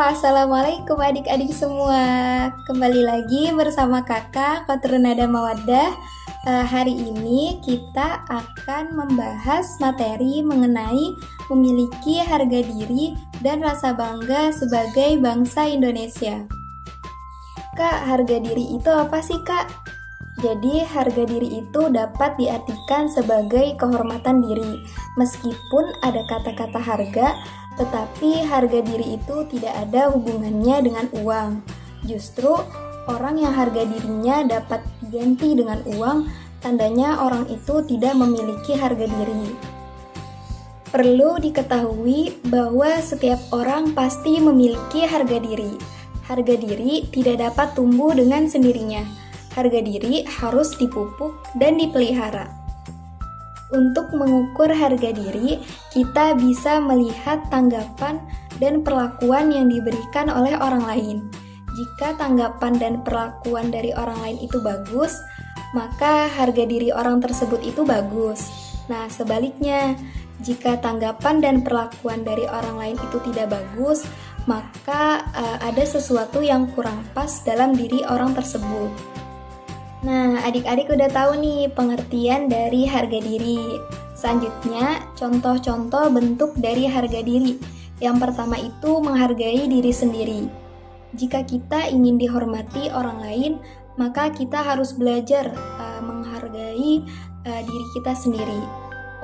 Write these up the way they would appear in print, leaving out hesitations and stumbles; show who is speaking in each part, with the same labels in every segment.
Speaker 1: Assalamualaikum adik-adik semua. Kembali lagi bersama kakak Qatrunada Mawaddah. Hari ini kita akan membahas materi mengenai memiliki harga diri dan rasa bangga sebagai bangsa Indonesia. Kak, harga diri itu apa sih, Kak? Jadi, harga diri itu dapat diartikan sebagai kehormatan diri. Meskipun ada kata-kata harga, tetapi harga diri itu tidak ada hubungannya dengan uang. Justru, orang yang harga dirinya dapat diganti dengan uang, tandanya orang itu tidak memiliki harga diri. Perlu diketahui bahwa setiap orang pasti memiliki harga diri. Harga diri tidak dapat tumbuh dengan sendirinya. Harga diri harus dipupuk dan dipelihara. Untuk mengukur harga diri, kita bisa melihat tanggapan dan perlakuan yang diberikan oleh orang lain. Jika tanggapan dan perlakuan dari orang lain itu bagus, maka harga diri orang tersebut itu bagus. Nah, sebaliknya, jika tanggapan dan perlakuan dari orang lain itu tidak bagus, maka ada sesuatu yang kurang pas dalam diri orang tersebut. Nah, adik-adik udah tahu nih pengertian dari harga diri. Selanjutnya, contoh-contoh bentuk dari harga diri. Yang pertama itu menghargai diri sendiri. Jika kita ingin dihormati orang lain, maka kita harus belajar menghargai diri kita sendiri.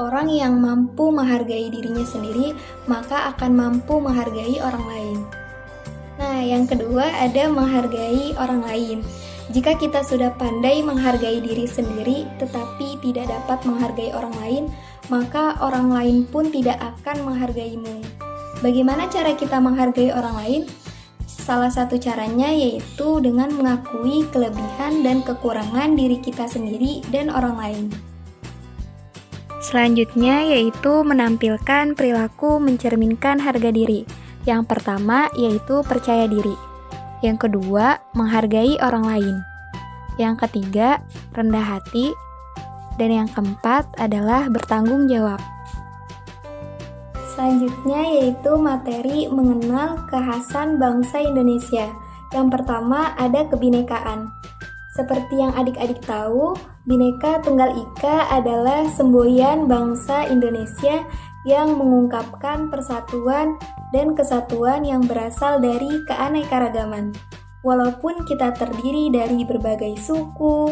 Speaker 1: Orang yang mampu menghargai dirinya sendiri, maka akan mampu menghargai orang lain. Nah, yang kedua ada menghargai orang lain. Jika kita sudah pandai menghargai diri sendiri tetapi tidak dapat menghargai orang lain, maka orang lain pun tidak akan menghargaimu. Bagaimana cara kita menghargai orang lain? Salah satu caranya yaitu dengan mengakui kelebihan dan kekurangan diri kita sendiri dan orang lain.
Speaker 2: Selanjutnya yaitu menampilkan perilaku mencerminkan harga diri. Yang pertama yaitu percaya diri. Yang kedua, menghargai orang lain. Yang ketiga, rendah hati. Dan yang keempat adalah bertanggung jawab.
Speaker 1: Selanjutnya yaitu materi mengenal kekhasan bangsa Indonesia. Yang pertama ada kebinekaan. Seperti yang adik-adik tahu, Bhinneka Tunggal Ika adalah semboyan bangsa Indonesia yang mengungkapkan persatuan dan kesatuan yang berasal dari keanekaragaman. Walaupun kita terdiri dari berbagai suku,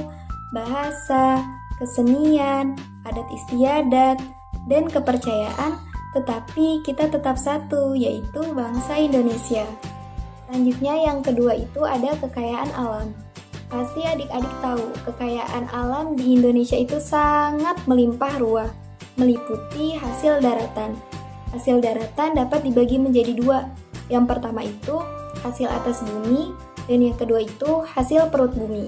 Speaker 1: bahasa, kesenian, adat istiadat, dan kepercayaan, tetapi kita tetap satu, yaitu bangsa Indonesia. Selanjutnya yang kedua itu ada kekayaan alam. Pasti adik-adik tahu, kekayaan alam di Indonesia itu sangat melimpah ruah, meliputi hasil daratan. Hasil daratan dapat dibagi menjadi dua. Yang pertama itu hasil atas bumi, dan yang kedua itu hasil perut bumi.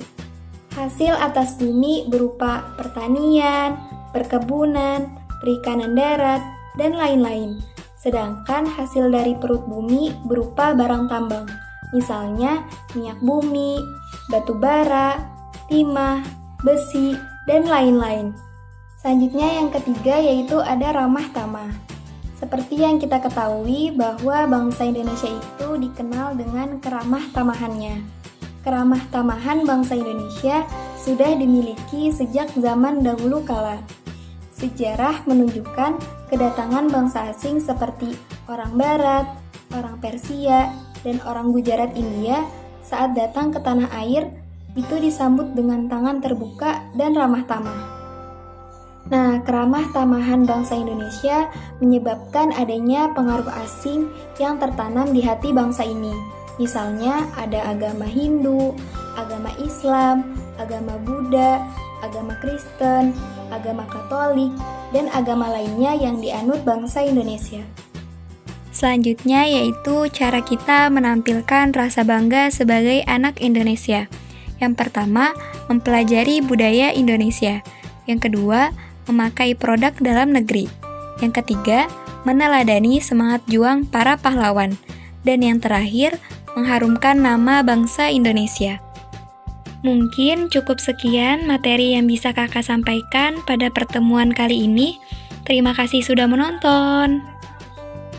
Speaker 1: Hasil atas bumi berupa pertanian, perkebunan, perikanan darat, dan lain-lain. Sedangkan hasil dari perut bumi berupa barang tambang, misalnya minyak bumi, batu bara, timah, besi, dan lain-lain. Selanjutnya yang ketiga yaitu ada ramah tamah. Seperti yang kita ketahui bahwa bangsa Indonesia itu dikenal dengan keramah tamahannya. Keramah tamahan bangsa Indonesia sudah dimiliki sejak zaman dahulu kala. Sejarah menunjukkan kedatangan bangsa asing seperti orang Barat, orang Persia, dan orang Gujarat India saat datang ke tanah air itu disambut dengan tangan terbuka dan ramah tamah. Nah, keramah tamahan bangsa Indonesia menyebabkan adanya pengaruh asing yang tertanam di hati bangsa ini. Misalnya ada agama Hindu, agama Islam, agama Buddha, agama Kristen, agama Katolik, dan agama lainnya yang dianut bangsa Indonesia.
Speaker 2: Selanjutnya yaitu cara kita menampilkan rasa bangga sebagai anak Indonesia. Yang pertama, mempelajari budaya Indonesia. Yang kedua, memakai produk dalam negeri. Yang ketiga, meneladani semangat juang para pahlawan. Dan yang terakhir, mengharumkan nama bangsa Indonesia. Mungkin cukup sekian materi yang bisa kakak sampaikan pada pertemuan kali ini. Terima kasih sudah menonton.